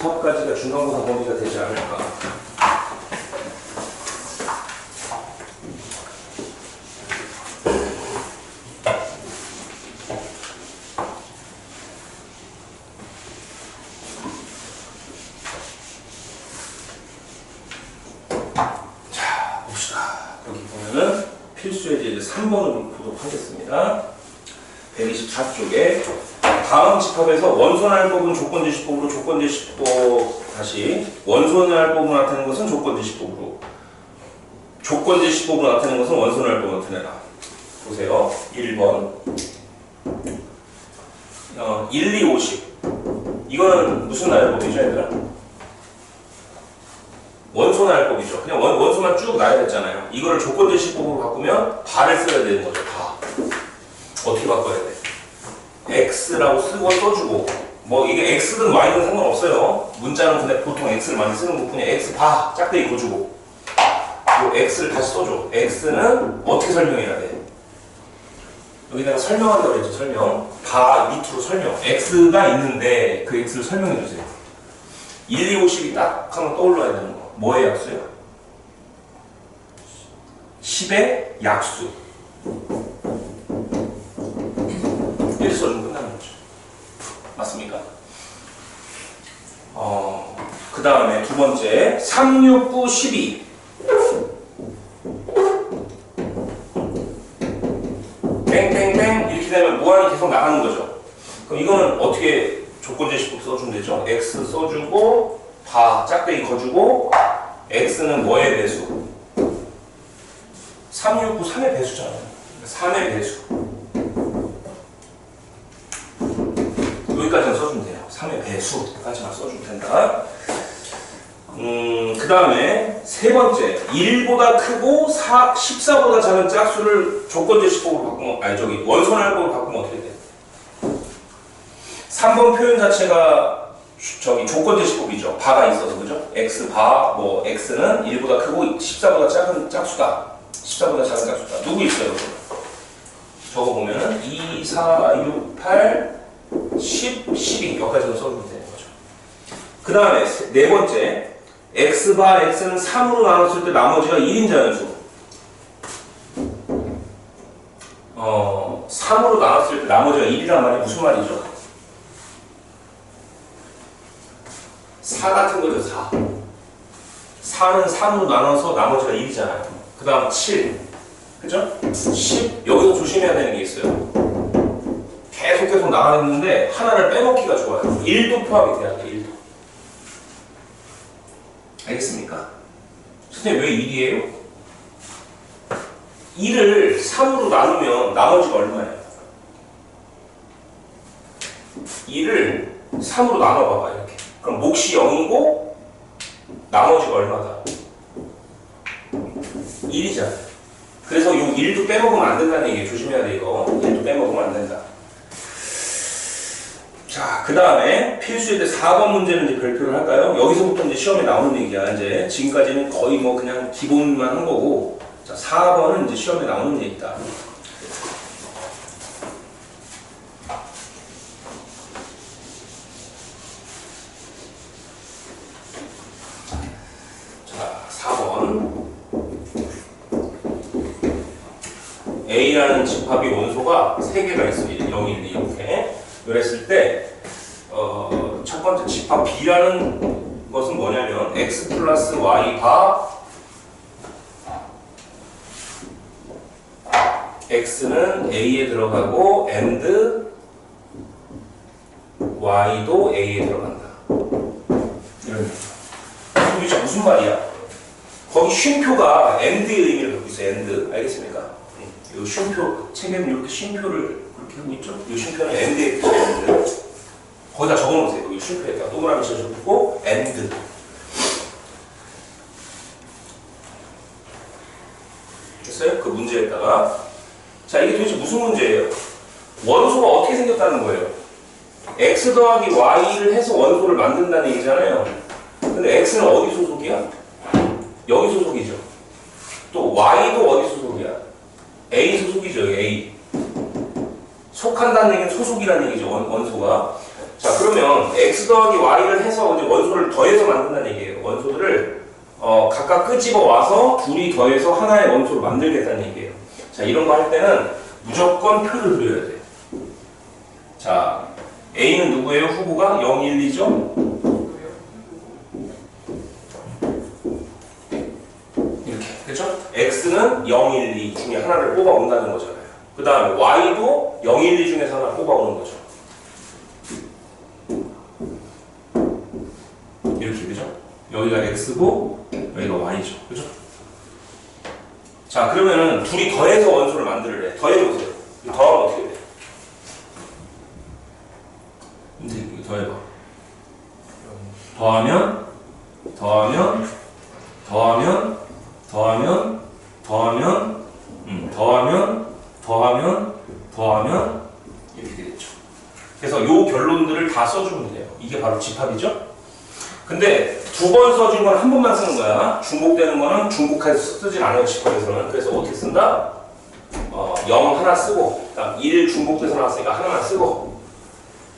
집합까지가 중간고사 범위가 되지 않을까. 자, 봅시다. 여기 보면은 필수예제 이제 3번을 보도록 하겠습니다. 124쪽에 다음 집합에서 원소날법은 조건제시법으로, 조건제시법 다시 원소날법으로 나타내는 것은 조건제시법으로, 조건제시법으로 나타내는 것은 원소날법으로 나타내라. 보세요. 1번 1, 2, 50 이거는 무슨 날법이죠, 얘들아? 원소날법이죠. 그냥 원소만 쭉 놔야 됐잖아요. 이거를 조건제시법으로 바꾸면 바를 써야 되는 거죠. 바. 어떻게 바꿔야 돼? x라고 쓰고 써주고, 뭐 이게 x든 y든 상관없어요. 문자는 근데 보통 x를 많이 쓰는 것뿐이야. x 바 짝대기 거주고, 요 x를 다시 써줘. x는 어떻게 설명해야 돼? 여기 내가 설명한다고 그랬죠. 설명. 바 밑으로 설명. x가 있는데 그 x를 설명해 주세요. 1, 2, 50이 딱 하면 떠올라야 되는 거. 뭐의 약수요? 10의 약수. 이렇게 써주면 끝나는 거죠. 맞습니까? 그 다음에 두 번째 3, 6, 9, 12 땡땡땡 이렇게 되면 무한히 계속 나가는 거죠. 그럼 이거는 어떻게 조건제시법 써주면 되죠? x 써주고 바 짝대기 거주고, x는 뭐의 배수? 3, 6, 9, 3의 배수잖아요. 3의 배수. 여기까지는 써주면 돼요. 3의 배수까지만 써주면 된다. 그 다음에 세 번째 1보다 크고 14보다 작은 짝수를 조건제시법으로 바꾸면, 아니 저기 원소날법으로 바꾸면 어떻게 돼? 3번 표현 자체가 저기 조건제시법이죠. 바가 있어서, 그죠? x 바, 뭐 x는 1보다 크고 14보다 작은 짝수다. 14보다 작은 짝수다. 누구 있어요? 저거 보면은 2, 4, 6, 8, 10, 12 여기까지는 써주면 되는 거죠. 그 다음에 네 번째 x 바 x는 3으로 나눴을 때 나머지가 1인 자연수. 3으로 나눴을 때 나머지가 1이란 말이 무슨 말이죠? 4 같은 거죠. 4. 4는 3으로 나눠서 나머지가 1이잖아요. 그 다음 7. 그죠? 10. 여기서 조심해야 되는 게 있어요. 계속 나가는데 하나를 빼먹기가 좋아요. 1도 포함이 돼야 돼. 1도. 알겠습니까? 선생님 왜 1이에요? 1을 3으로 나누면 나머지가 얼마예요? 1을 3으로 나눠봐봐. 이렇게. 그럼 몫이 0이고 나머지가 얼마다? 1이잖아. 그래서 이 1도 빼먹으면 안 된다는 얘기예요. 조심해야 돼 이거. 1도 빼먹으면 안 된다. 자, 그 다음에 필수예제 4번 문제는 이제 별표를 할까요? 여기서부터 이제 시험에 나오는 얘기야. 이제 지금까지는 거의 뭐 그냥 기본만 한 거고, 자, 4번은 이제 시험에 나오는 얘기다. A라는 집합이 원소가 3개가 있습니다. 0, 1, 2 이렇게. 그랬을 때 첫 번째 집합 B라는 것은 뭐냐면 x 플러스 y 바 x는 A에 들어가고 and y도 A에 들어간다. 이런 얘기죠. 무슨 말이야? 거기 쉼표가 and의 의미를 갖고 있어요. and. 알겠습니까? 이 쉼표, 책에는 이렇게 쉼표를 그렇게 하고 있죠? 이 쉼표는 and에 and. 거기다 적어놓으세요. 여기 쉼표에다 동그라미 쳐주고 and. 됐어요? 그 문제에다가. 자, 이게 도대체 무슨 문제예요? 원소가 어떻게 생겼다는 거예요? x 더하기 y를 해서 원소를 만든다는 얘기잖아요. 근데 x는 어디 소속이야? 여기 소속이죠. 또 y도 어디 소속이야? A 소속이죠. A. 속한다는 얘기는 소속이라는 얘기죠. 원소가. 자, 그러면 x 더하기 y를 해서 이제 원소를 더해서 만든다는 얘기예요. 원소들을 각각 끄집어 와서 둘이 더해서 하나의 원소를 만들겠다는 얘기예요. 자, 이런 거 할 때는 무조건 표를 그려야 돼요. 자, A는 누구예요? 후보가 0, 1, 2죠? 이렇게, 그렇죠? X는 0, 1, 2 중에 하나를 뽑아온다는 거잖아요. 그 다음에 Y도 0, 1, 2 중에서 하나 뽑아오는 거죠. 이렇게, 그죠? 여기가 X고 여기가 Y죠. 그죠? 자, 그러면은 둘이 더해서 원소를 만들래. 더해보세요. 더하면 어떻게 돼? 이제 이거 더해봐. 더하면 더하면 더하면 더하면 더하면 더하면 더하면 더하면 이렇게 되겠죠. 그래서 요 결론들을 다 써주면 돼요. 이게 바로 집합이죠. 근데 두 번 써준 건 한 번만 쓰는 거야. 중복되는 거는 중복해서 쓰진 않아요. 집합에서는. 그래서 어떻게 쓴다? 0 하나 쓰고, 그 다음 1 중복돼서 나왔으니까 하나만 쓰고,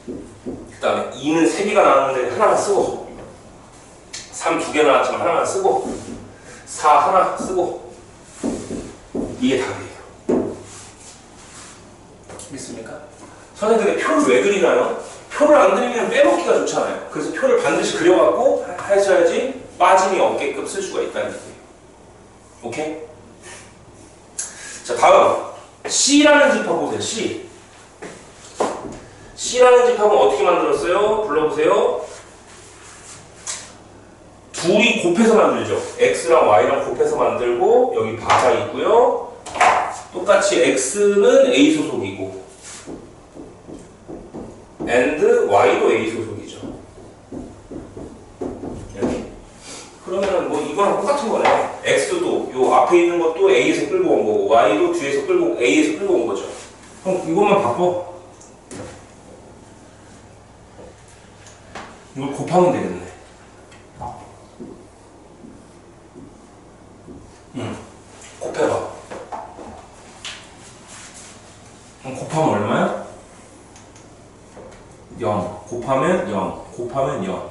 그 다음에 2는 3개가 나왔는데 하나만 쓰고, 3 2개 나왔지만 하나만 쓰고, 4 하나 쓰고, 이게 답이에요. 믿습니까? 선생님들 표를 왜 그리나요? 표를 안 그리면 빼먹기가 좋잖아요. 그래서 표를 반드시 그려갖고 하셔야지 빠짐이 없게끔 쓸 수가 있다는 얘기예요. 오케이? 자, 다음 C라는 집합 보세요. C. C라는 집합은 어떻게 만들었어요? 불러보세요. 둘이 곱해서 만들죠. X랑 Y랑 곱해서 만들고 여기 바가 있고요. 똑같이 X는 A 소속이고 and Y도 A 소속이죠. 이렇게. 그러면은 뭐 이거랑 똑같은 거네. X도 요 앞에 있는 것도 A에서 끌고 온 거고 Y도 뒤에서 끌고 A에서 끌고 온 거죠. 그럼 이것만 바꿔. 이걸 곱하면 되겠네. 곱해봐. 그럼 곱하면 얼마야? 0 곱하면 0 곱하면 0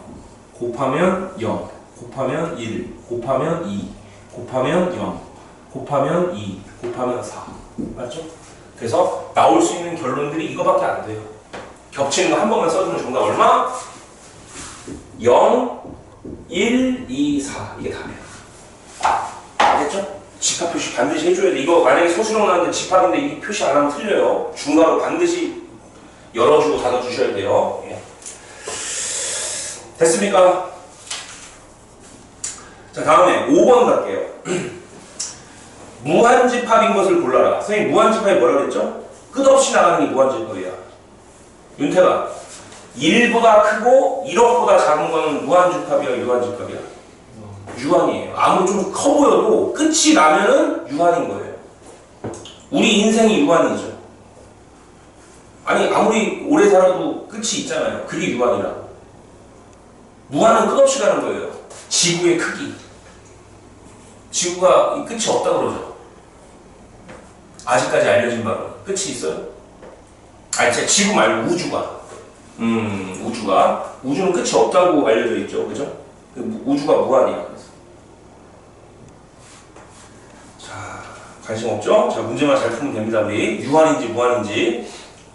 곱하면 0 곱하면 1 곱하면 2 곱하면 0 곱하면 2 곱하면 4 맞죠? 그래서 나올 수 있는 결론들이 이거밖에 안 돼요. 겹치는 거 한 번만 써주면 정답 얼마? 0 1 2 4 이게 답이에요. 알겠죠? 집합 표시 반드시 해줘야 돼. 이거 만약에 서술형 나왔는데 집합인데 이 표시 안 하면 틀려요. 중괄호 반드시 열어주고 닫아주셔야 돼요. 예. 됐습니까? 자, 다음에 5번 갈게요. 무한집합인 것을 골라라. 선생님, 무한집합이 뭐라 그랬죠? 끝없이 나가는 게 무한집합이야. 윤태가 1보다 크고 1억보다 작은 거는 무한집합이야, 유한집합이야? 유한이에요. 아무리 좀 커 보여도 끝이 나면은 유한인 거예요. 우리 인생이 유한이죠. 아니 아무리 오래 살아도 끝이 있잖아요. 그게 유한이라고. 무한은 끝없이 가는 거예요. 지구의 크기. 지구가 끝이 없다 그러죠. 아직까지 알려진 바는 끝이 있어요? 아니 진짜 지구 말고 우주가. 우주는 끝이 없다고 알려져 있죠. 그죠? 우주가 무한이야. 그래서. 자, 관심 없죠? 자, 문제만 잘 풀면 됩니다. 우리 유한인지 무한인지.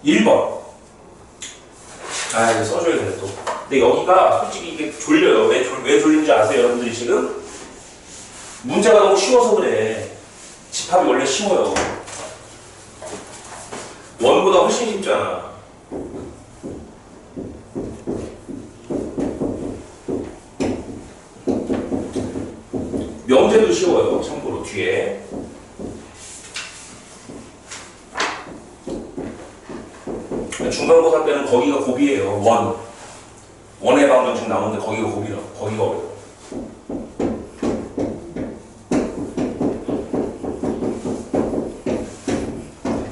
1번. 아, 이거 써줘야 되네, 또. 근데 여기가 솔직히 이게 졸려요. 왜 졸린지 아세요, 여러분들이 지금? 문제가 너무 쉬워서 그래. 집합이 원래 쉬워요. 원보다 훨씬 쉽잖아. 명제도 쉬워요, 참고로, 뒤에. 중간고사 때는 거기가 고비예요. 원의 방정 지금 나오는데 거기가 고비라고. 거기가 어려워.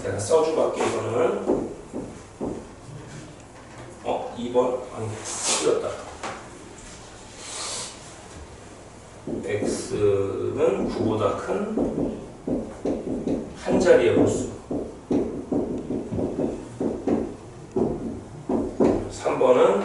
제가 써주고 할게요. 이거는 2번 아니 틀렸다. x는 9보다 큰 한 자리의 볼수. 3번은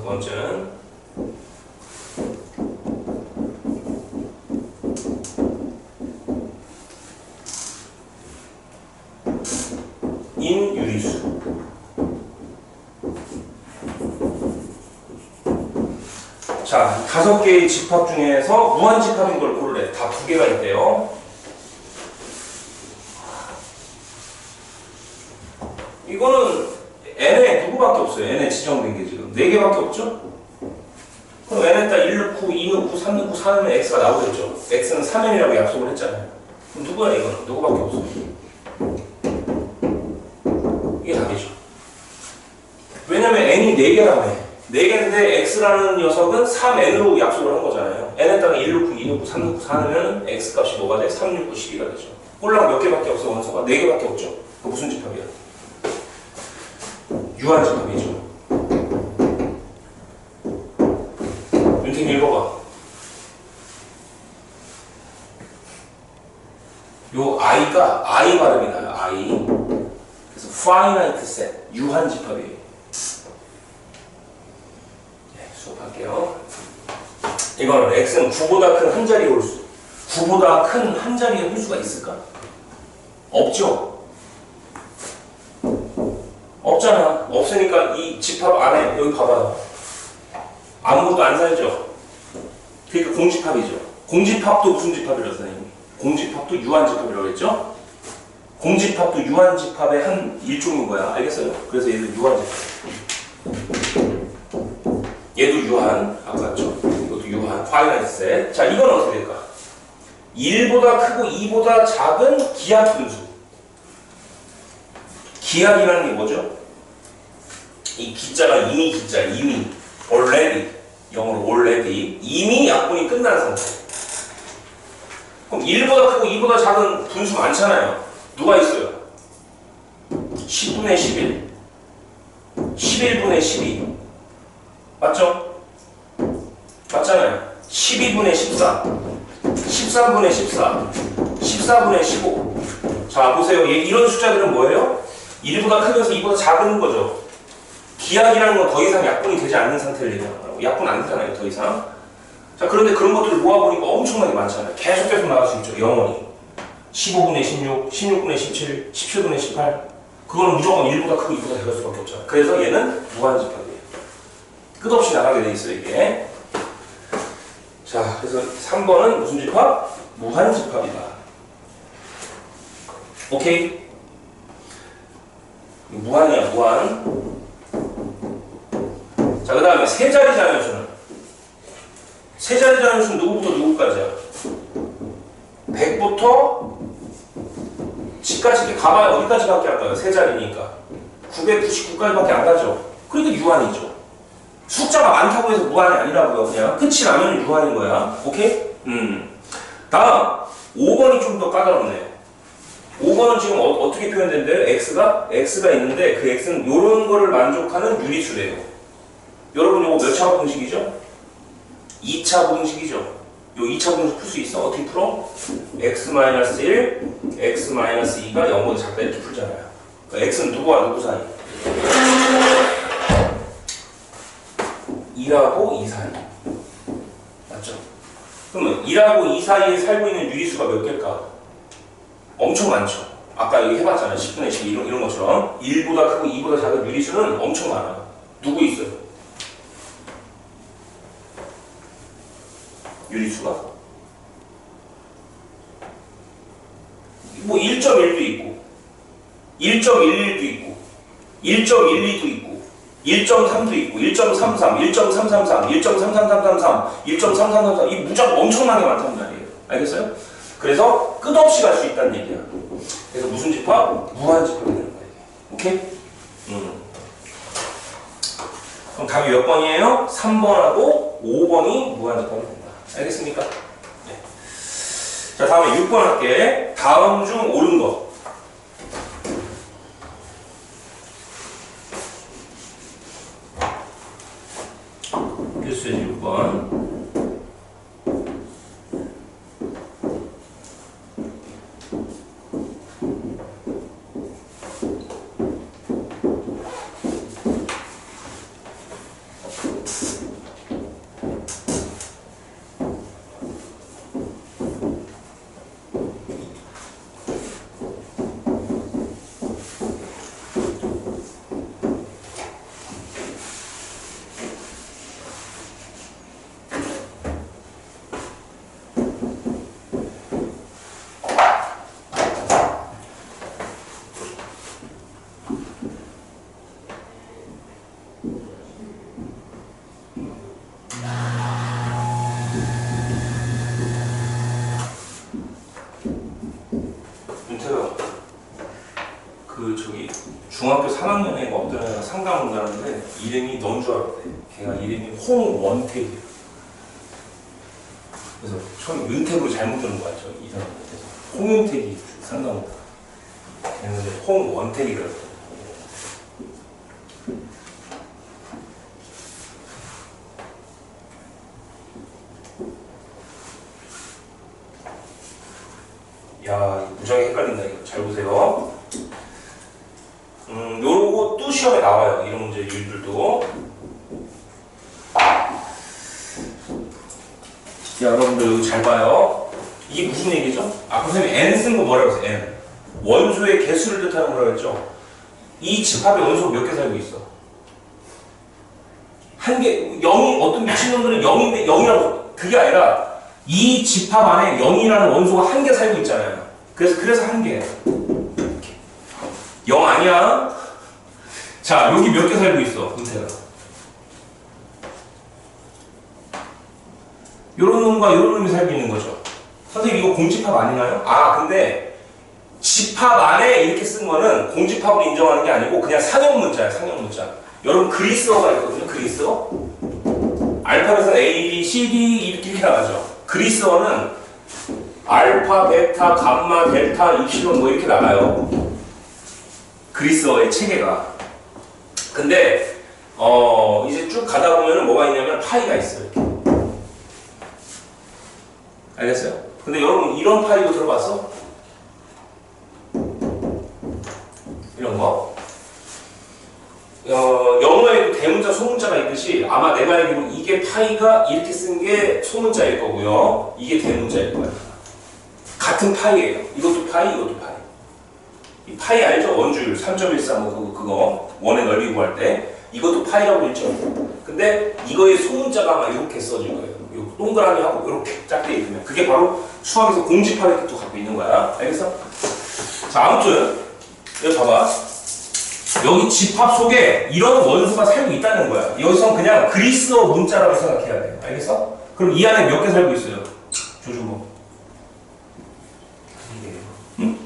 번째는 인유리수. 자, 5개의 집합 중에서 무한집합인 걸 고르래. 다 2개가 있대요. 이거는 n에 누구밖에 없어요. n에 지정된 게 지금 4개밖에 없죠? 그럼 n에다 1 넣고 2 넣고 3 넣고 4 넣으면 x가 나오겠죠. x는 3n이라고 약속을 했잖아요. 그럼 누구야 이거는? 누구밖에 없어. 이게 답이죠. 왜냐면 n이 4개라고 해. 4개인데 x라는 녀석은 3n으로 약속을 한 거잖아요. n에다가 1 넣고 2 넣고 3 넣고 4 넣으면 x 값이 뭐가 돼? 3, 6, 9, 12가 되죠. 꼴랑 몇 개밖에 없어 원소가? 4개밖에 없죠. 그 무슨 집합이야? 유한집합이죠. 윤택이 읽어봐. 요 i가 i 발음이 나요. i. 그래서 finite set 유한집합이에요. 네, 수업할게요. 이거는 x는 9보다 큰 한 자리의 홀수. 9보다 큰 한 자리의 홀수가 있을까? 없죠. 없잖아. 없으니까 이 집합 안에 여기 봐봐요. 아무것도 안 살죠. 그러니까 공집합이죠. 공집합도 무슨 집합이라고 선생님? 공집합도 유한집합이라고 했죠? 공집합도 유한집합의 한 일종인 거야. 알겠어요? 그래서 얘도 유한집합. 얘도 유한. 아까 봤죠? 이것도 유한. finite set. 자, 이건 어떻게 될까? 1보다 크고 2보다 작은 기하 분수. 기하이라는 게 뭐죠? 이 기자가 이미 기자, 이미 already, 영어로 already, 이미 약분이 끝난 상태. 그럼 1보다 크고 2보다 작은 분수 많잖아요. 누가 있어요? 10분의 11, 11분의 12, 맞죠? 맞잖아요. 12분의 14, 13분의 14, 14분의 15. 자, 보세요. 이런 숫자들은 뭐예요? 1보다 크면서 2보다 작은 거죠. 기하이라는 건 더 이상 약분이 되지 않는 상태를 얘기하는 거라고. 약분 안 되잖아요, 더 이상. 자, 그런데 그런 것들을 모아보니까 엄청나게 많잖아요. 계속 나갈 수 있죠, 영원히. 15분의 16, 16분의 17, 17분의 18. 그거는 무조건 1보다 크고 2보다 작을 수밖에 없잖아요. 그래서 얘는 무한집합이에요. 끝없이 나가게 돼 있어요, 이게. 자, 그래서 3번은 무슨 집합? 무한집합이다. 오케이? 무한이야, 무한. 자, 그 다음에 세 자리 자연수는? 세 자리 자연수는 누구부터 누구까지야? 100부터 10까지 가봐야 어디까지밖에 안 가요? 세 자리니까 999까지밖에 안 가죠. 그러니까 유한이죠. 숫자가 많다고 해서 무한이 아니라고요. 그냥 끝이 나면 유한인 거야. 오케이? 다음 5번이 좀 더 까다롭네요. 5번은 지금 어떻게 표현된대요? x가 있는데 그 x는 이런 거를 만족하는 유리수래요. 여러분 이거 몇 차 공식이죠? 2차 공식이죠. 요 2차 공식 풀 수 있어? 어떻게 풀어? x-1, x-2가 0보다 작다 이렇게 풀잖아요. 그러니까 x는 누구와 누구 사이? 2하고 2 사이. 맞죠? 그러면 1하고 2 사이에 살고 있는 유리수가 몇 개일까? 엄청 많죠. 아까 여기 해봤잖아요. 10분의 10 이런 것처럼 1보다 크고 2보다 작은 유리수는 엄청 많아요. 누구 있어요? 유리수가 뭐 1.1도 있고 1.11도 있고 1.12도 있고 1.3도 있고 1.33, 1.333, 1.33333, 1.3333 이 무조건 엄청나게 많단 말이에요. 알겠어요? 그래서 끝없이 갈 수 있다는 얘기야. 그래서 무슨 집합? 무한집합이 되는 거야. 오케이? 그럼 답이 몇 번이에요? 3번하고 5번이 무한집합이 된다. 알겠습니까? 네. 자, 다음에 6번 할게. 다음 중 옳은 거. 필수의 6번. 중학교 3학년에 애가 어떤 애가 상담 온다는데 이름이 넌 줄 알았대. 걔가 이름이 홍원택이야. 그래서 처음에 윤택으로 잘못 들은 거야. 저 이 사람한테. 홍윤택이 상담 온다. 그랬는데 홍원택이더라고. 야, 무지하게 헷갈린다. 이거 잘 보세요. 요거 또 시험에 나와요. 이런 문제 유들도. 자, 여러분들 여기 잘 봐요. 이게 무슨 얘기죠? 아까 선생님이 n 쓴 거 뭐라고 했어요? n. 원소의 개수를 뜻하는 거라고 했죠? 이 집합에 원소가 몇 개 살고 있어? 한 개, 0이, 어떤 미친놈들은 0인데 0이라고, 그게 아니라 이 집합 안에 0이라는 원소가 한 개 살고 있잖아요. 그래서 한 개예요. 0 아니야? 자, 여기 몇 개 살고 있어? 은태가. 요런 놈과 요런 놈이 살고 있는 거죠. 선생님 이거 공집합 아니나요? 아, 근데 집합 안에 이렇게 쓴 거는 공집합으로 인정하는 게 아니고 그냥 상형 문자야, 상형 문자. 여러분 그리스어가 있거든요, 그리스어. 알파벳은 A, B, C, D 이렇게 나가죠. 그리스어는 알파, 베타, 감마, 델타, 입실론 뭐 이렇게 나가요. 그리스어의 체계가. 근데 이제 쭉 가다 보면은 뭐가 있냐면 파이가 있어요. 이렇게. 알겠어요? 근데 여러분 이런 파이도 들어봤어? 이런 거? 영어에도 대문자, 소문자가 있듯이 아마 내가 알기로 이게 파이가 이렇게 쓴 게 소문자일 거고요. 이게 대문자일 거예요. 같은 파이예요. 이것도 파이, 이것도 파이. 이 파이 알죠? 원주율 3.13 그거 원의 넓이 구할 때 이것도 파이라고 했죠. 근데 이거의 소문자가 아마 이렇게 써질 거예요. 요 동그라미 하고 이렇게 작게 있으면 그게 바로 수학에서 공집합의 뜻도 갖고 있는 거야. 알겠어? 자, 아무튼 여기 봐봐. 여기 집합 속에 이런 원소가 살고 있다는 거야. 여기서 그냥 그리스어 문자라고 생각해야 돼. 알겠어? 그럼 이 안에 몇 개 살고 있어요? 조준모. 응?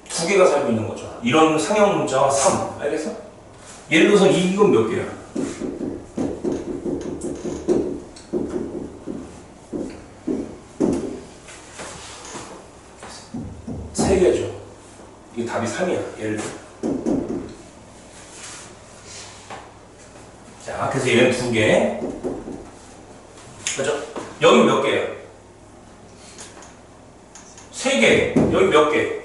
2개가 살고 있는 거죠. 이런 상형 문자와 3. 알겠어? 예를 들어서 이건 몇 개야? 세 개죠. 이게 답이 3이야. 예를 들어. 자, 그래서 얘는 2개. 그죠? 여기 몇 개예요? 3개. 여기 몇 개?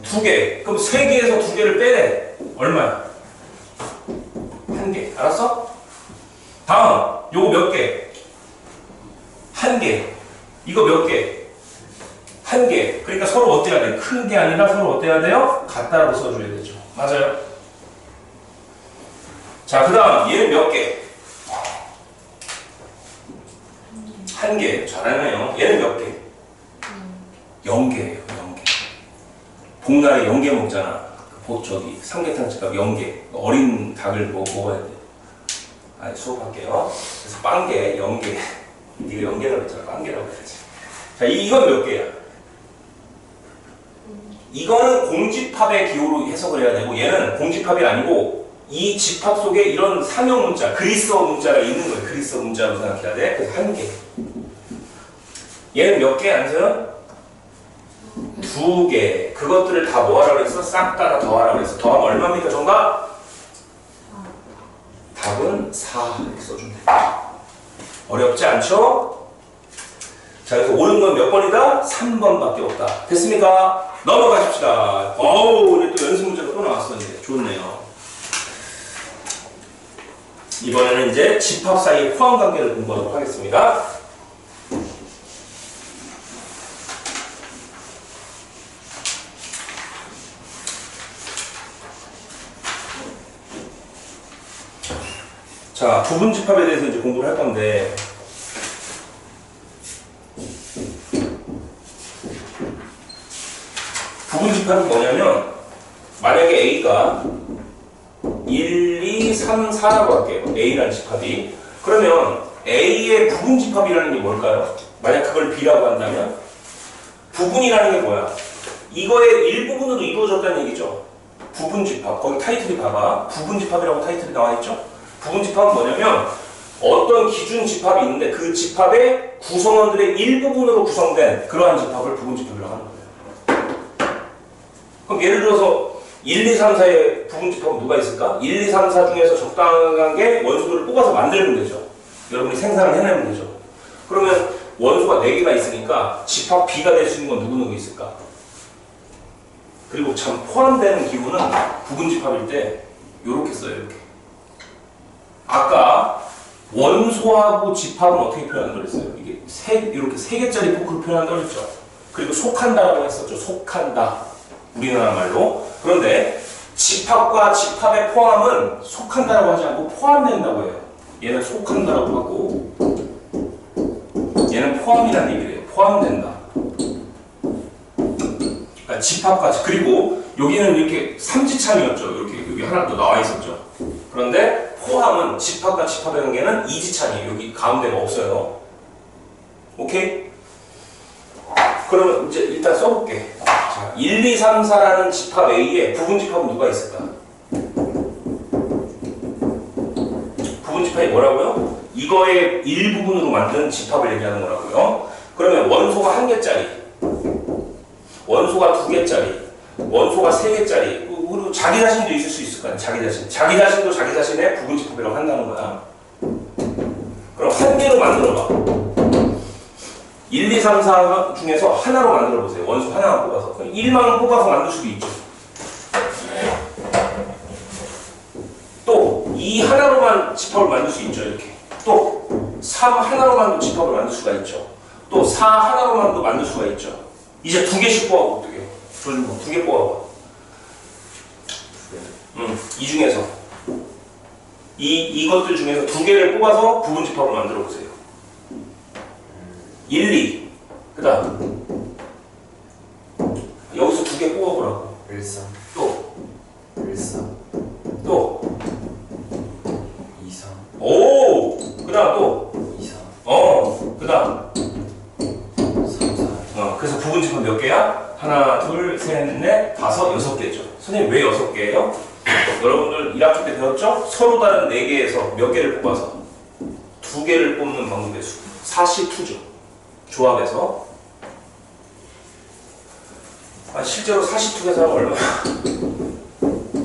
2개. 그럼 3개에서 2개를 빼래. 얼마야? 1개. 알았어? 다음. 요거 몇 개? 1개. 이거 몇 개? 1개. 그러니까 서로 어때야 돼? 큰 게 아니라 서로 어때야 돼요? 같다라고 써줘야 되죠. 맞아요? 자, 그 다음 얘는 몇 개? 1개. 잘하네요. 얘는 몇 개? 0개예요. 0개. 복날에 0개 먹잖아. 저기 삼계탕집밥 0개. 어린 닭을 먹어야 돼. 아, 수업할게요. 그래서 빵개, 0개. 네가 0개라고 했잖아. 빵개라고 해야지. 자, 이건 몇 개야? 이거는 공집합의 기호로 해석을 해야 되고 얘는 공집합이 아니고 이 집합 속에 이런 상형 문자, 그리스어 문자가 있는 거예요. 그리스어 문자로 생각해야 돼. 그래서 1개. 얘는 몇 개? 안서요? 2개. 그것들을 다 뭐 하라고 했어? 싹 다 더하라고 했어. 더하면 얼마입니까? 정답? 답은 4. 이렇게 써주면 돼. 어렵지 않죠? 자, 그래서 옳은 건 몇 번이다? 3번밖에 없다. 됐습니까? 넘어가십시다. 어우, 이제 또 연습 문제가 또 나왔어. 이제 좋네요. 이번에는 이제 집합 사이의 포함 관계를 공부하도록 하겠습니다. 자, 부분 집합에 대해서 이제 공부를 할 건데, 부분 집합이 뭐냐면, 만약에 A가 1, 2, 3, 4라고 할게요. A라는 집합이. 그러면 A의 부분 집합이라는 게 뭘까요? 만약 그걸 B라고 한다면, 부분이라는 게 뭐야? 이거의 일부분으로 이루어졌다는 얘기죠. 부분집합. 거기 타이틀이 봐봐. 부분집합이라고 타이틀이 나와있죠. 부분집합은 뭐냐면 어떤 기준 집합이 있는데 그 집합의 구성원들의 일부분으로 구성된 그러한 집합을 부분집합이라고 하는 거예요. 그럼 예를 들어서 1, 2, 3, 4의 부분집합은 누가 있을까? 1, 2, 3, 4 중에서 적당한 게 원소들을 뽑아서 만들면 되죠. 여러분이 생산을 해내면 되죠. 그러면 원소가 4개가 있으니까 집합 B가 될 수 있는 건 누구 있을까? 그리고 참 포함되는 기호는 부분집합일 때 이렇게 써요. 이렇게. 아까 원소하고 집합은 어떻게 표현한다고 그랬어요? 이게 이렇게 3개짜리 포크로 표현한다고 그랬죠. 그리고 속한다라고 했었죠. 속한다. 우리나라 말로. 그런데 집합과 집합의 포함은 속한다라고 하지 않고 포함된다고 해요. 얘는 속한다라고 하고 얘는 포함이라는 얘기를 해요. 포함된다. 그러니까 집합까지. 그리고 여기는 이렇게 삼지참이었죠. 이렇게 여기 하나 또 나와 있었죠. 그런데 포함은 집합과 집합의 관계는 이지찬이에요. 여기 가운데가 없어요. 오케이? 그러면 이제 일단 써볼게. 자, 1, 2, 3, 4라는 집합 A에 부분집합은 누가 있을까? 부분집합이 뭐라고요? 이거의 일부분으로 만든 집합을 얘기하는 거라고요. 그러면 원소가 1개짜리, 원소가 2개짜리, 원소가 3개짜리, 그리고 자기 자신도 있을 수 있을 거 아니야. 자기 자신도 자기 자신의 부분집합이라고 한다는 거야. 그럼 1개로 만들어봐. 1, 2, 3, 4 중에서 하나로 만들어 보세요. 원소 하나만 뽑아서. 1만 뽑아서 만들 수도 있죠. 또, 2 하나로만 집합을 만들 수 있죠. 이렇게. 또, 3 하나로만 집합을 만들 수가 있죠. 또, 4 하나로만도 만들 수가 있죠. 이제 2개씩 뽑아봐. 어떻게? 조준모 2개 뽑아봐. 이 중에서. 이것들 중에서 2개를 뽑아서 부분집합을 만들어 보세요. 1, 2. 그 다음. 여기서 2개 뽑아보라고. 1, 3. 또. 1, 3. 또. 2, 3. 오! 그 다음 또. 2, 3. 그 다음. 3, 4. 그래서 부분집합 몇 개야? 하나, 둘, 셋, 넷, 다섯, 6개죠. 선생님 왜 6개예요? 여러분들 1학기 때 배웠죠? 서로 다른 4개에서 몇 개를 뽑아서 2개를 뽑는 방법의 수. 사시투죠. 조합에서. 실제로 사시투에서 하면 얼마나?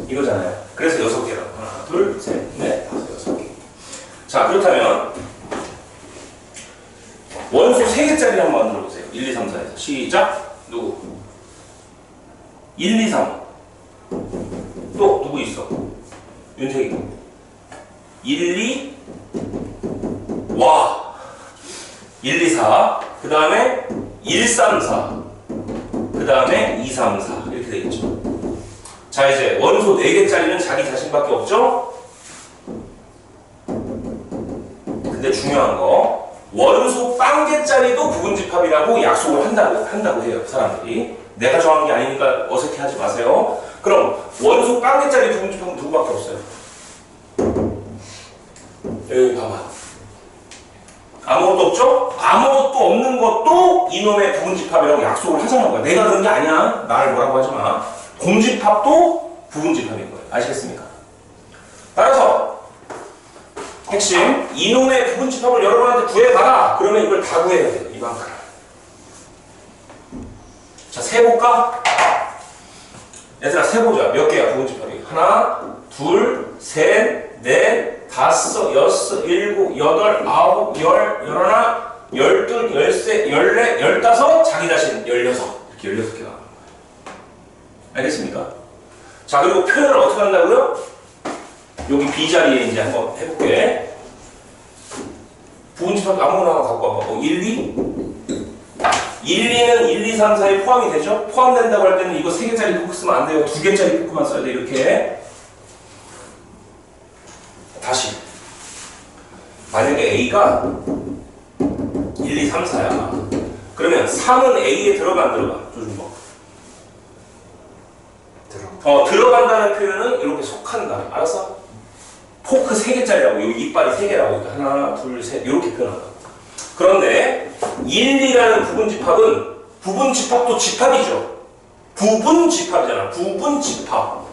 이거잖아요. 그래서 6개라고. 하나, 둘, 셋, 넷, 다섯, 6개. 자, 그렇다면 원소 3개짜리 한번 만들어 보세요. 1, 2, 3, 4에서. 시작. 누구? 1, 2, 3. 또 누구 있어? 윤택이. 1, 2. 와. 1, 2, 4. 그 다음에 1, 3, 4. 그 다음에 2, 3, 4. 이렇게 되겠죠. 자, 이제 원소 4개짜리는 자기 자신밖에 없죠? 근데 중요한 거. 원소 0개짜리도 부분집합이라고 약속을 한다고 해요. 사람들이. 내가 정한 게 아니니까 어색해 하지 마세요. 그럼 원소 0개짜리 부분집합은 누구밖에 없어요? 여기 봐봐. 아무것도 없죠? 아무것도 없는 것도 이놈의 부분집합이라고 약속을 하자는 거야. 내가 그런 게 아니야. 나를 뭐라고 하지 마. 공집합도 부분집합인 거예요. 아시겠습니까? 따라서 핵심, 이놈의 부분집합을 여러분한테 구해봐라. 그러면 이걸 다 구해야 돼요. 이만큼. 자, 세볼까? 얘들아, 세보자. 몇 개야, 부분집합이? 하나, 둘, 셋, 넷, 다섯, 여섯, 일곱, 여덟, 아홉, 열, 열하나, 열둘, 열세, 열네, 열다섯, 자기 자신, 16. 이렇게 16개가. 알겠습니까? 자, 그리고 표현을 어떻게 한다고요? 여기 B 자리에 이제 한번 해볼게. 부분집합 아무거나 하나 갖고 와봐. 1, 2. 1, 2는 1, 2, 3, 4에 포함이 되죠? 포함된다고 할 때는 이거 3개짜리 포크 쓰면 안 돼요. 2개짜리 포크만 써야 돼. 이렇게. 다시. 만약에 A가 1, 2, 3, 4야. 그러면 3은 A에 들어가 안 들어가? 조준모. 들어간다는 표현은 이렇게 속한다. 알았어? 포크 3개짜리라고. 여기 이빨이 3개라고. 하나, 둘, 셋. 이렇게 표현한다. 그런데 1, 2라는 부분집합은 부분집합도 집합이죠. 부분 집합이잖아. 부분 집합.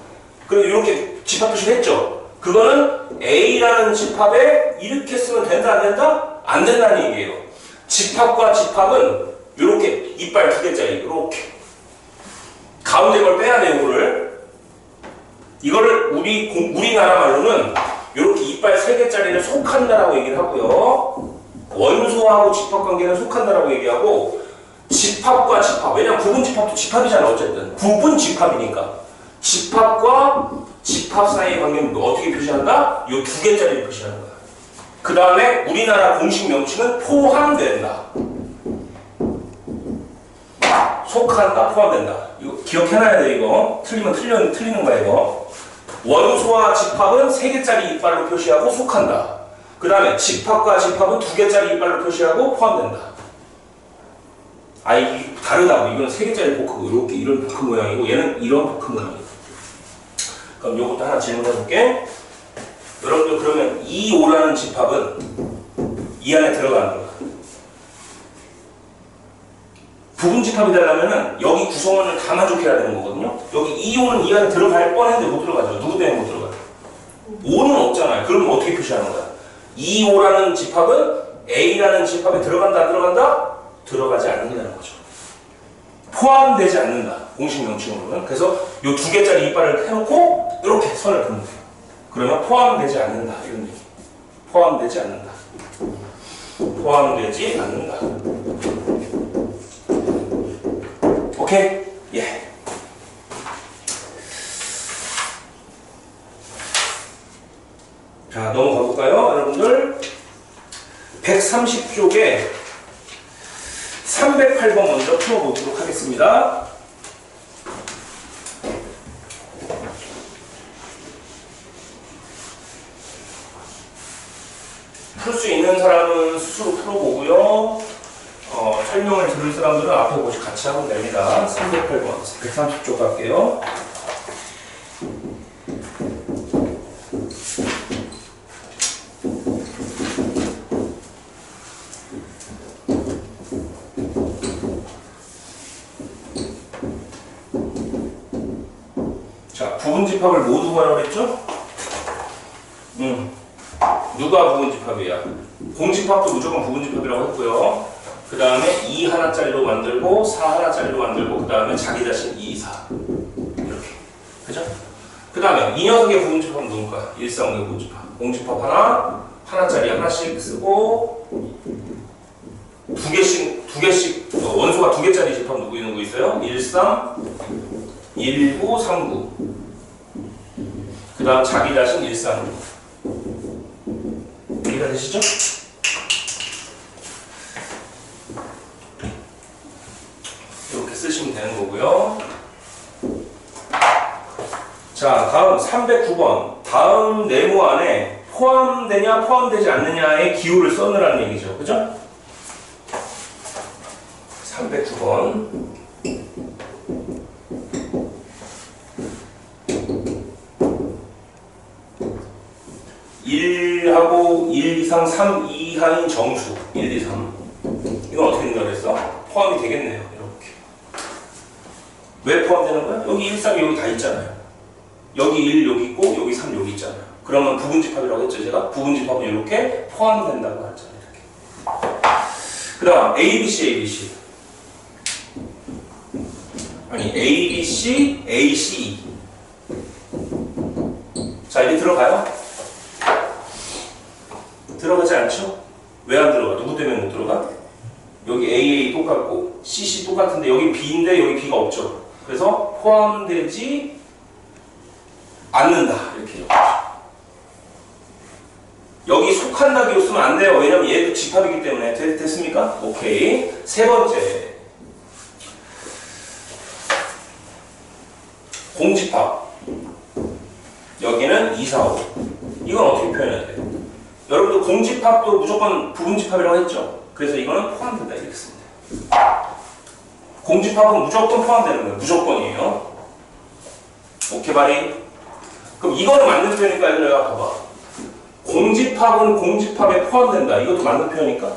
그럼 이렇게 집합 표시를 했죠. 그거는 A라는 집합에 이렇게 쓰면 된다 안 된다? 안 된다는 얘기예요. 집합과 집합은 이렇게 이빨 2개짜리 이렇게 가운데 걸 빼야 돼요. 이거를 우리나라 말로는 이렇게 이빨 3개짜리를 속한다라고 얘기를 하고요. 원소하고 집합 관계는 속한다라고 얘기하고 집합과 집합, 왜냐면 부분 집합도 집합이잖아. 어쨌든 부분 집합이니까 집합과 집합 사이의 관계는 어떻게 표시한다? 이 2개짜리를 표시하는 거야. 그 다음에 우리나라 공식 명칭은 포함된다. 속한다, 포함된다. 이거 기억해놔야 돼. 이거 틀리면 틀리는 거야. 이거 원소와 집합은 3개짜리 이빨로 표시하고 속한다. 그 다음에 집합과 집합은 2개짜리 이빨로 표시하고 포함된다. 이게 다르다고. 이건 3개짜리 포크, 이렇게 이런 포크 모양이고 얘는 이런 포크 모양이고. 그럼 요것도 하나 질문해볼게. 여러분들 그러면 2, 5라는 집합은 이 안에 들어가는 거야. 부분 집합이 되려면은 여기 구성원을 다 만족해야 되는 거거든요. 여기 2, 5는 이 안에 들어갈 뻔했는데 못 들어가죠. 누구 때문에 못 들어가요? 5는 없잖아요. 그러면 어떻게 표시하는 거야? 2, 5라는 집합은 A라는 집합에 들어간다, 안 들어간다? 들어가지 않는다는 거죠. 포함되지 않는다. 공식 명칭으로는. 그래서 이 2개짜리 이빨을 해놓고 이렇게 선을 그는 거예요. 그러면 포함되지 않는다. 이런 얘기. 포함되지 않는다. 포함되지 않는다. 오케이? 예. 자, 넘어가 볼까요? 여러분들 130쪽에 308번 먼저 풀어보도록 하겠습니다. 풀 수 있는 사람은 스스로 풀어보고요. 설명을 들을 사람들은 앞에 보시 같이 하면 됩니다. 308번, 130쪽 갈게요. 자, 부분 집합을 모두 하라고 했죠? 누가 부분 집합이야? 공집합도 무조건 부분 집합이라고 했고요. 그 다음에 2 하나짜리로 만들고 4 하나짜리로 만들고 그 다음에 자기 자신 2, 4 이렇게. 그죠? 그 다음에 이 녀석의 부분 집합은 누굴까요? 1, 4, 5의 부분 집합. 공집합 하나짜리 하나씩 쓰고 2개씩 원소가 2개짜리 집합 누구 있는 거 있어요? 1, 3, 1, 9, 3, 9. 그 다음 자기 자신 1, 3, 9. 이해가 되시죠? 이렇게 쓰시면 되는 거고요. 자, 다음 309번. 다음 네모 안에 포함되냐 포함되지 않느냐의 기호를 써놓으라는 얘기죠. 그죠? 309번. 1하고 1 이상 3 이하인 정수 1, 2, 3 이건 어떻게 된다고 그랬어? 포함이 되겠네요. 이렇게. 왜 포함되는 거야? 여기 1, 3 여기 다 있잖아요. 여기 1 여기 있고 여기 3 여기 있잖아요. 그러면 부분집합이라고 했죠. 제가 부분집합은 이렇게 포함된다고 했잖아요. 이렇게. 그 다음 ABC, ABC 아니 ABC, AC 자 이제 들어가요? 들어가지 않죠? 왜 안 들어가? 누구 때문에 못 들어가? 여기 AA 똑같고 CC 똑같은데 여기 B인데 여기 B가 없죠. 그래서 포함되지 않는다. 이렇게 여기 속한다 기호 쓰면 안 돼요. 왜냐면 얘도 집합이기 때문에. 됐습니까? 오케이. 세 번째. 공집합. 여기는 2, 4, 5. 이건 어떻게 표현해야 돼요? 여러분들 공집합도 무조건 부분집합이라고 했죠? 그래서 이거는 포함된다 이렇게 쓰면 돼요. 공집합은 무조건 포함되는 거예요. 무조건이에요. 오케이 바리? 그럼 이거는 맞는 표현일까요? 내가 봐봐. 공집합은 공집합에 포함된다. 이것도 맞는 표현일까?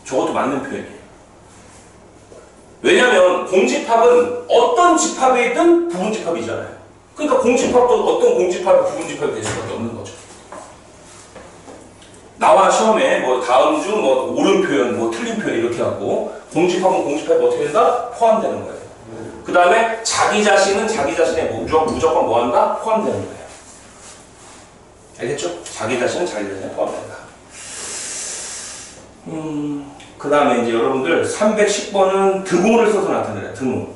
저것도 맞는 표현이에요. 왜냐면 공집합은 어떤 집합이든 부분집합이잖아요. 그러니까 공집합도 어떤 공집합이 부분집합이 될 수밖에 없는 거죠. 나와 시험에 뭐 다음 주 뭐 옳은 표현, 뭐 틀린 표현 이렇게 하고 공집합은 공집합이 어떻게 된다? 포함되는 거예요. 그 다음에 자기 자신은 자기 자신의 무조건 뭐 한다? 포함되는 거예요. 알겠죠? 자기 자신은 자기 자신에 포함된다. 그 다음에 이제 여러분들 310번은 드모를 써서 나타내요. 드모.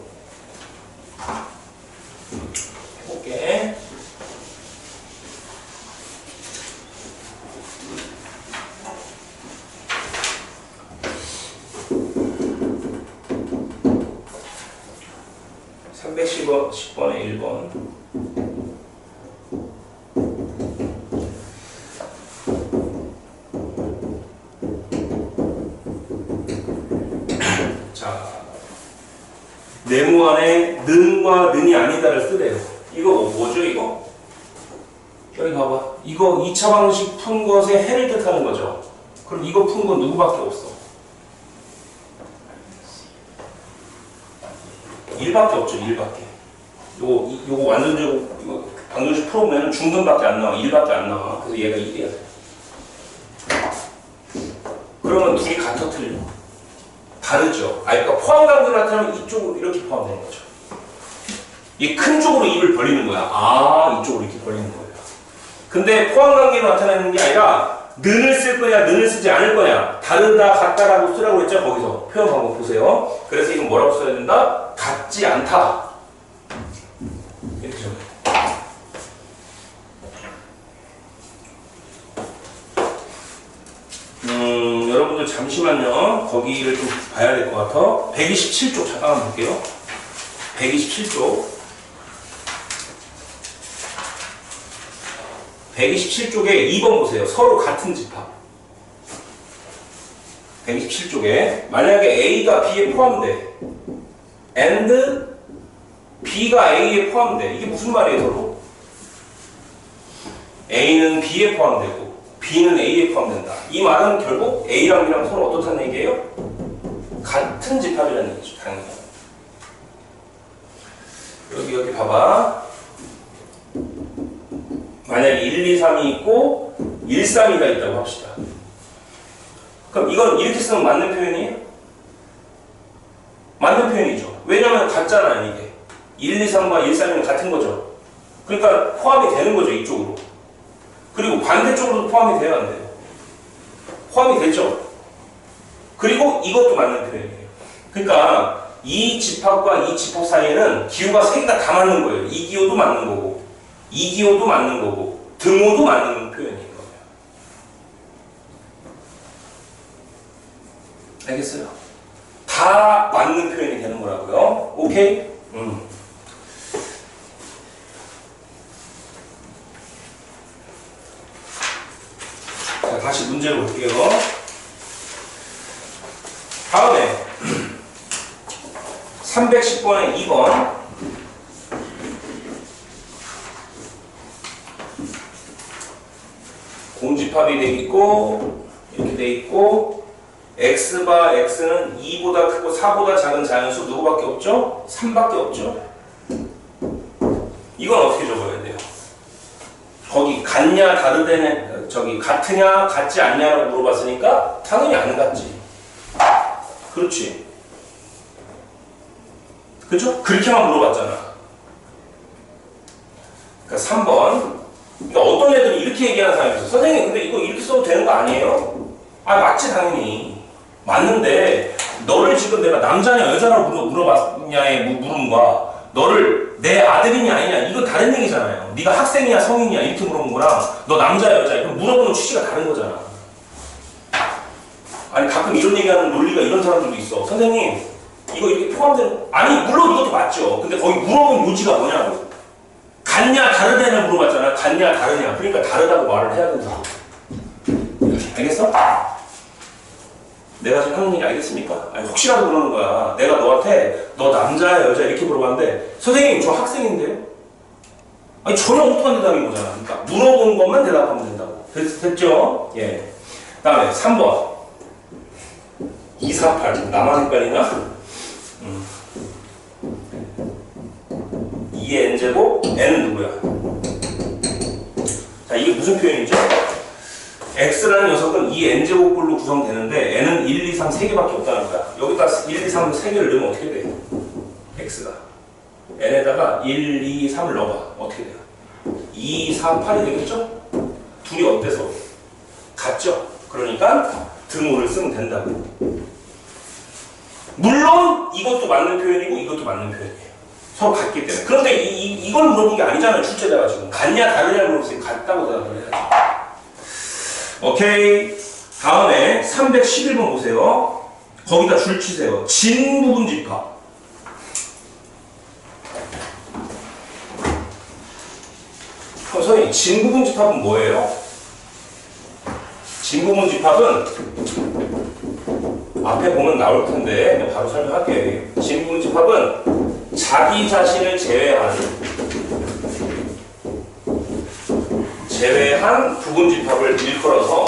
해볼게. (310번) 10번에 1번. 네모 안에 는과 는이 아니다를 쓰래요. 이거 뭐죠 이거? 여기 봐봐. 이거 2차 방식 푼 것의 해를 뜻하는 거죠. 그럼 이거 푼 건 누구밖에 없어? 1밖에 없죠. 1밖에. 요거 완전적으로 이거 방정식 풀어보면 중근밖에 안 나와. 1밖에 안 나와. 그래서 얘가 1이야 돼. 그러면 둘이 같아 틀려? 다르죠. 그러니까 포함관계로 나타나면 이쪽으로 이렇게 포함되는 거죠. 이 큰 쪽으로 입을 벌리는 거야. 이쪽으로 이렇게 벌리는 거예요. 근데 포함관계로 나타나는 게 아니라 는을 쓸 거냐, 는을 쓰지 않을 거냐, 다르다, 같다라고 쓰라고 했죠. 거기서 표현 방법 보세요. 그래서 이건 뭐라고 써야 된다? 같지 않다. 이렇게 적어요. 여러분들 잠시만요. 거기를 좀 봐야 될 것 같아. 127쪽 잠깐만 볼게요. 127쪽. 127쪽에 2번 보세요. 서로 같은 집합. 127쪽에 만약에 A가 B에 포함돼. and B가 A에 포함돼. 이게 무슨 말이에요, 서로? A는 B에 포함되고 B는 A에 포함된다. 이 말은 결국 A랑 B랑 서로 어떻다는 얘기예요? 같은 집합이라는 얘기죠. 당연히. 여기 봐봐. 만약에 1, 2, 3이 있고 1, 3이가 있다고 합시다. 그럼 이건 이렇게 쓰면 맞는 표현이에요? 맞는 표현이죠. 왜냐면 같잖아요, 이게. 1, 2, 3과 1, 3이면 같은 거죠. 그러니까 포함이 되는 거죠, 이쪽으로. 그리고 반대쪽으로도 포함이 돼야 안 돼요. 포함이 되죠. 그리고 이것도 맞는 표현이에요. 그러니까 이 집합과 이 집합 사이에는 기호가 3개가 다 맞는 거예요. 이 기호도 맞는 거고, 이 기호도 맞는 거고, 등호도 맞는 표현인 거예요. 알겠어요? 다 맞는 표현이 되는 거라고요. 오케이? 자, 다시 문제를 볼게요. 다음에 310번에 2번. 공집합이 돼 있고 이렇게 돼 있고 x바 x는 2보다 크고 4보다 작은 자연수 누구밖에 없죠? 3밖에 없죠? 이건 어떻게 적어야 돼요? 거기 같냐 다르냐 저기 같으냐 같지 않냐라고 물어봤으니까 당연히 안 같지. 그렇지. 그죠? 그렇게만 물어봤잖아. 그러니까 3번. 그러니까 어떤 애들이 이렇게 얘기하는 사람이 있어. 선생님 근데 이거 이렇게 써도 되는 거 아니에요? 맞지 당연히. 맞는데 너를 지금 내가 남자냐 여자라고 물어봤냐의 물음과 너를 내 아들이냐 아니냐 이건 다른 얘기잖아요. 네가 학생이냐 성인이냐 이렇게 물어본 거랑 너 남자야 여자야 그럼 물어보는 취지가 다른 거잖아. 아니 가끔 이런 얘기하는 논리가 이런 사람들도 있어. 선생님 이거 이렇게 포함되는 아니 물론 이것도 맞죠. 근데 거기 물어본 요지가 뭐냐고. 같냐 다르냐를 물어봤잖아. 같냐 다르냐. 그러니까 다르다고 말을 해야 된다. 알겠어? 내가 지금 하는 얘기 알겠습니까? 아니, 혹시라도 그러는 거야. 내가 너한테 너 남자야 여자 이렇게 물어봤는데 선생님 저 학생인데요? 아니 전혀 엉뚱한 대답인 거잖아. 그러니까 물어본 것만 대답하면 된다고. 됐죠? 예. 다음에 3번 248 나만 헷갈리나? 2의 n제곱, n은 누구야? 자, 이게 무슨 표현이죠? x라는 녀석은 2의 n제곱꼴로 구성되는데 n은 1, 2, 3, 3개밖에 없다는 거야. 여기다 1, 2, 3, 3개를 넣으면 어떻게 돼? x가 n에다가 1, 2, 3을 넣어봐. 어떻게 돼요? 2, 4, 8이 되겠죠? 둘이 어때서? 같죠? 그러니까 등호를 쓰면 된다고. 물론 이것도 맞는 표현이고 이것도 맞는 표현이에요. 서로 같기 때문에. 그런데 이걸 물어본 게 아니잖아요. 출제자가 지금. 같냐 다르냐 물어보세요. 같다고 대답을 해야죠. 오케이. 다음에 311번 보세요. 거기다 줄 치세요. 진부분 집합. 선생님, 진부분 집합은 뭐예요? 진부분 집합은 앞에 보면 나올 텐데 내가 바로 설명할게요. 진부분 집합은 자기 자신을 제외한 부분 집합을 일컬어서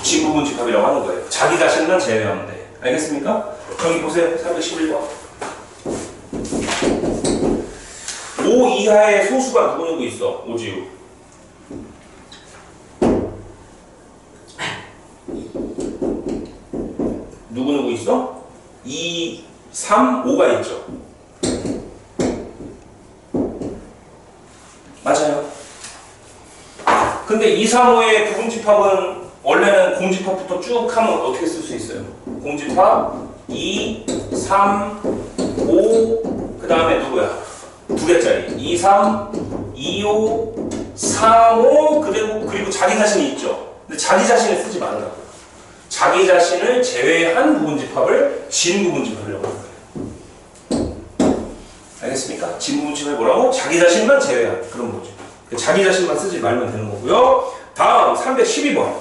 진부분 집합이라고 하는 거예요. 자기 자신만 제외하면 돼. 알겠습니까? 여기 보세요. 311번. 5 이하의 소수가 누구 있어? 오지우. 누구 있어? 2, 3, 5가 있죠. 맞아요. 근데 2, 3, 5의 부분집합은 원래는 공집합부터 쭉 하면 어떻게 쓸 수 있어요? 공집합 2, 3, 5, 그 다음에 누구야? 두 개짜리 2, 3, 2, 5, 3, 5 그리고 자기 자신이 있죠. 근데 자기 자신을 쓰지 말라고. 자기 자신을 제외한 부분집합을 진부분집합이라고 하는 거예요. 알겠습니까? 진부분집합이 뭐라고? 자기 자신만 제외한 그런 거죠. 자기 자신만 쓰지 말면 되는 거고요. 다음 312번.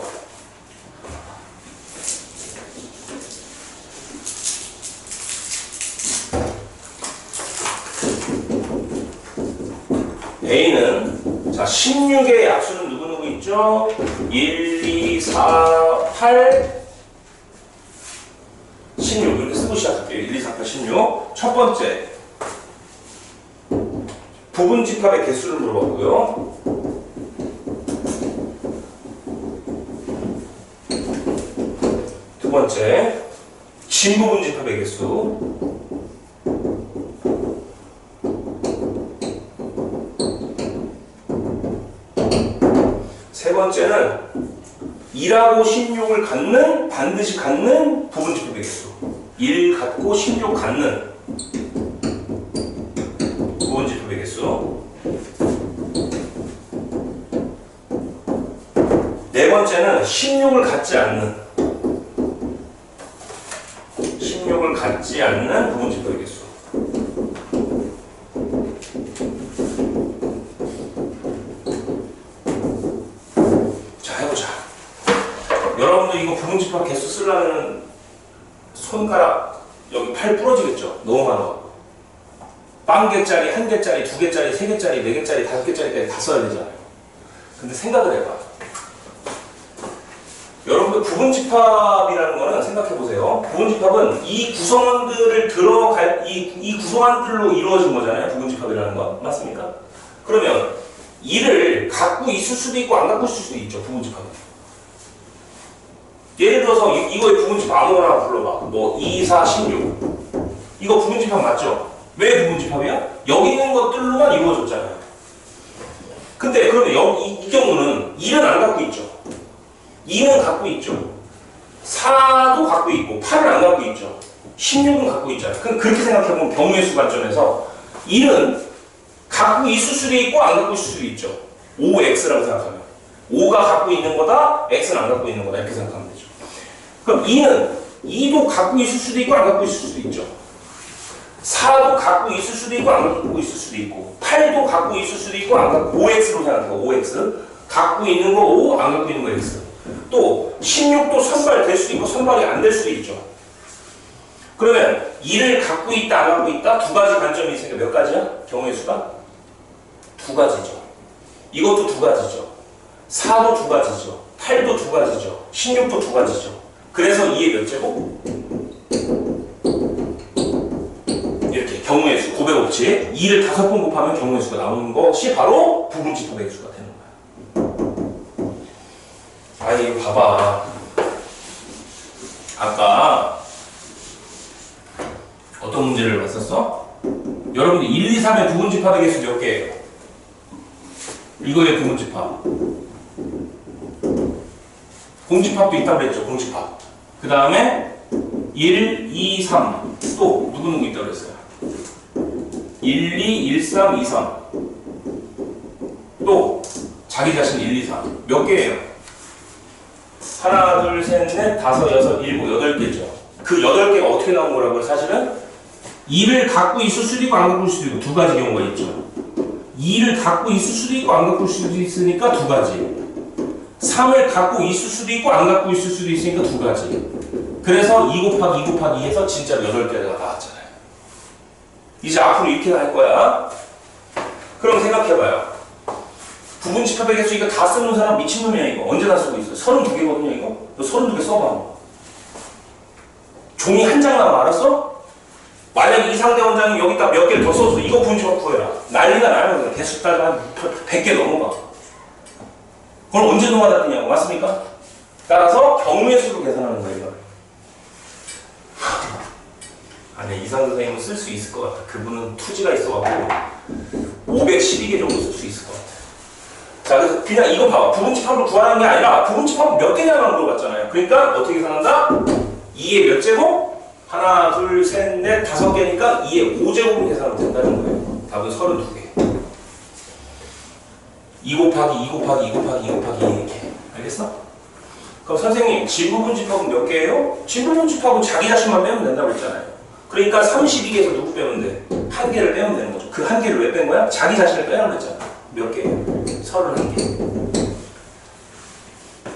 A는 자 16의 약수는 누구 있죠? 1, 2, 4, 8 16 이렇게 쓰고 시작할게요. 1, 2, 4, 8, 16 첫 번째 부분집합의 개수를 물어봤고요. 두 번째 진부분집합의 개수. 세 번째는 1하고 16을 반드시 갖는 부분집합의 개수. 1 갖고 16 갖는 부분집합의 개수. 네 번째는 16을 갖지 않는 부분집합의 개수. 여러분들 이거 부분집합 개수 쓰려면 손가락 여기 팔 부러지겠죠? 너무 많아가지고. 빵 개짜리, 한 개짜리, 두 개짜리, 세 개짜리, 네 개짜리, 다섯 개짜리까지 다 써야 되잖아요. 근데 생각을 해봐. 여러분들 부분집합이라는 거는 생각해보세요. 부분집합은 이 구성원들을 이 구성원들로 이루어진 거잖아요. 부분집합이라는 건. 맞습니까? 그러면 이를 갖고 있을 수도 있고 안 갖고 있을 수도 있죠. 부분집합은. 예를 들어서 이거의 부분집합 아무거나 불러봐. 뭐 2, 4, 16 이거 부분집합 맞죠? 왜 부분집합이야? 여기 있는 것들로만 이루어졌잖아요. 근데 그러면 이 경우는 1은 안 갖고 있죠. 2는 갖고 있죠. 4도 갖고 있고 8은 안 갖고 있죠. 16은 갖고 있잖아요. 그럼 그렇게 생각해보면 경우의 수 관점에서 1은 갖고 있을 수도 있고 안 갖고 있을 수도 있죠. 5x라고 생각하면 5가 갖고 있는 거다, x는 안 갖고 있는 거다 이렇게 생각하면 되죠. 그럼 2도 갖고 있을 수도 있고 안 갖고 있을 수도 있죠. 4도 갖고 있을 수도 있고 안 갖고 있을 수도 있고 8도 갖고 있을 수도 있고 안 갖고 5x로 생각해요. 5x 갖고 있는 거 5, 안 갖고 있는 거 x. 또 16도 선발될 수도 있고 선발이 안 될 수도 있죠. 그러면 2를 갖고 있다 안 갖고 있다 두 가지 관점이 있으니까 몇 가지야? 경우의 수가? 두 가지죠. 이것도 두 가지죠. 4도 두 가지죠. 8도 두 가지죠. 16도 두 가지죠. 그래서 2의 몇 제곱? 이렇게 경우의 수, 고백 법칙. 그렇지. 2를 5번 곱하면 경우의 수가 나오는 것이 바로 부분집합의 개수가 되는 거야. 아니 이거 봐봐. 아까 어떤 문제를 봤었어? 여러분들 1, 2, 3의 부분집합의 개수 몇 개예요? 이거의 부분집합. 공집합도 있다고 그랬죠. 공집합. 그 다음에 1, 2, 3. 또 누구 있다고 그랬어요? 1, 2, 1, 3, 2, 3. 또 자기 자신 1, 2, 3. 몇 개예요? 하나, 둘, 셋, 넷, 다섯, 여섯, 일곱, 8개죠. 그 8개가 어떻게 나온 거라고요? 사실은 2를 갖고 있을 수도 있고 안 갖고 있을 수도 있고 두 가지 경우가 있죠. 2를 갖고 있을 수도 있고 안 갖고 있을 수도 있으니까 두 가지. 3을 갖고 있을 수도 있고 안 갖고 있을 수도 있으니까 두 가지. 그래서 2 곱하기 2 곱하기 2에서 진짜로 8개가 나왔잖아요. 이제 앞으로 이렇게 할 거야. 그럼 생각해봐요. 부분집합의 개수 이거 다 쓰는 사람 미친놈이야 이거. 언제 다 쓰고 있어? 32개거든요 이거. 너 32개 써봐. 종이 한 장 나와 알았어? 만약에 이상대 원장이 여기다 몇 개를 더 써서 이거 부분집합 구해라. 난리가 나요. 개수 따지면 한 100개 넘어가. 그걸 언제 노가다 뜨냐고. 맞습니까? 따라서 경우의 수로 계산하는 거예요. 이걸. 아니 이상 선생님은 쓸 수 있을 것 같아. 그분은 투지가 있어갖고 512개 정도 쓸 수 있을 것 같아. 자, 그래서 그냥 이거 봐봐. 부분집합을 구하는 게 아니라 부분집합은 몇 개냐만 물어봤잖아요. 그러니까 어떻게 계산한다? 2의 몇 제곱? 하나, 둘, 셋, 넷, 5개니까 2의 5제곱으로 계산하면 된다는 거예요. 답은 32개. 2 곱하기 2 곱하기 2 곱하기 2 곱하기 2 이렇게. 알겠어? 그럼 선생님, 진부분집합은 몇 개예요? 진부분집합은 자기 자신만 빼면 된다고 했잖아요. 그러니까 32개에서 누구 빼면 돼? 한 개를 빼면 되는 거죠. 그 한 개를 왜 뺀 거야? 자기 자신을 빼라고 했잖아. 몇 개예요? 31개.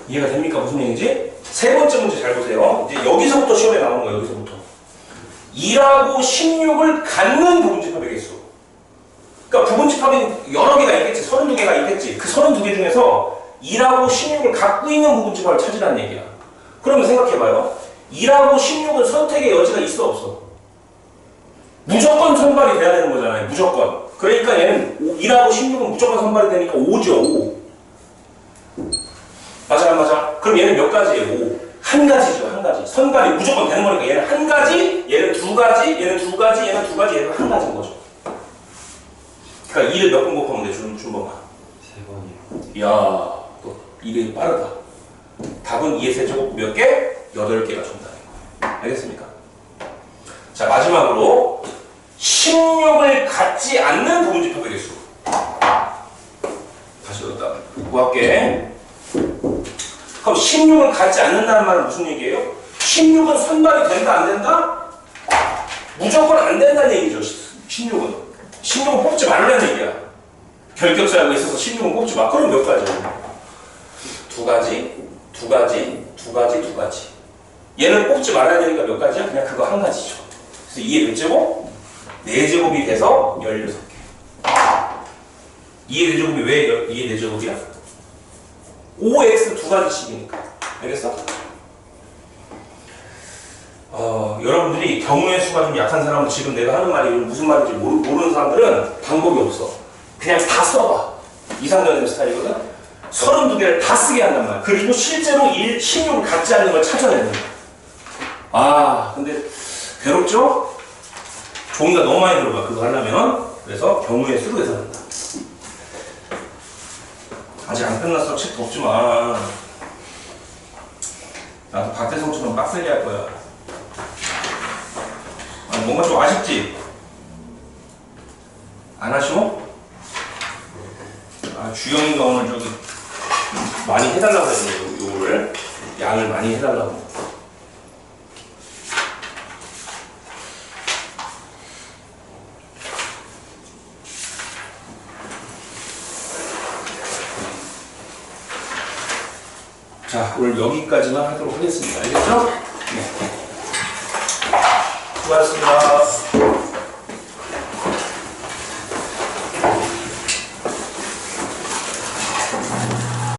이해가 됩니까? 무슨 얘기지? 세 번째 문제 잘 보세요. 이제 여기서부터 시험에 나오는 거예요. 여기서부터. 2하고 16을 갖는 부분집합의 개수. 그러니까 부분집합이 여러 개가 있겠지. 32개가 있겠지. 그 32개 중에서 2하고 16을 갖고 있는 부분집합을 찾으라는 얘기야. 그러면 생각해봐요. 2하고 16은 선택의 여지가 있어 없어? 무조건 선발이 돼야 되는 거잖아요. 무조건. 그러니까 얘는 2하고 16은 무조건 선발이 되니까 5죠. 5. 맞아 안 맞아? 그럼 얘는 몇 가지예요? 5. 한 가지죠. 한 가지. 선발이 무조건 되는 거니까 얘는 한 가지, 얘는 두 가지, 얘는 두 가지, 얘는 두 가지, 얘는 한 가지인 거죠. 그러니까 2를 몇 번 곱하면 돼? 준범아. 3번이요. 이야, 또 이게 빠르다. 답은 2의 세제곱 몇 개? 8개가 정답인 거예요. 알겠습니까? 자, 마지막으로 16을 갖지 않는 부분집합의 개수. 다시 여기다 구할게. 그럼 16을 갖지 않는다는 말은 무슨 얘기예요? 16은 선발이 된다 안 된다? 무조건 안 된다는 얘기죠. 16은. 16은 뽑지 말라는 얘기야. 결격사유가 있어서 16은 뽑지 마. 그럼 몇 가지? 두 가지, 두 가지, 두 가지, 두 가지. 얘는 뽑지 말아야 되니까 몇 가지야? 그냥 그거 한 가지죠. 그래서 2의 몇 제곱? 4제곱이 돼서 16개. 2의 4제곱이 왜 2의 4제곱이야? 5x 두 가지씩이니까. 알겠어? 여러분들이 경우의 수가 좀 약한 사람은 지금 내가 하는 말이 무슨 말인지 모르는 사람들은 방법이 없어. 그냥 다 써봐. 이상적인 스타일이거든? 32개를 다 쓰게 한단 말이야. 그리고 실제로 16을 갖지 않는 걸 찾아내는 거야. 근데 괴롭죠? 종이가 너무 많이 들어가. 그거 하려면. 그래서 경우의 수로 계산한다. 아직 안 끝났어. 책 덮지마. 나도 박대성처럼 빡세게 할 거야. 뭔가 좀 아쉽지? 안 아쉬워? 주영이가 오늘 저기 많이 해달라고 했는데 요거를 양을 많이 해달라고. 자, 오늘 여기까지만 하도록 하겠습니다. 알겠죠? 네. 수고하셨습니다.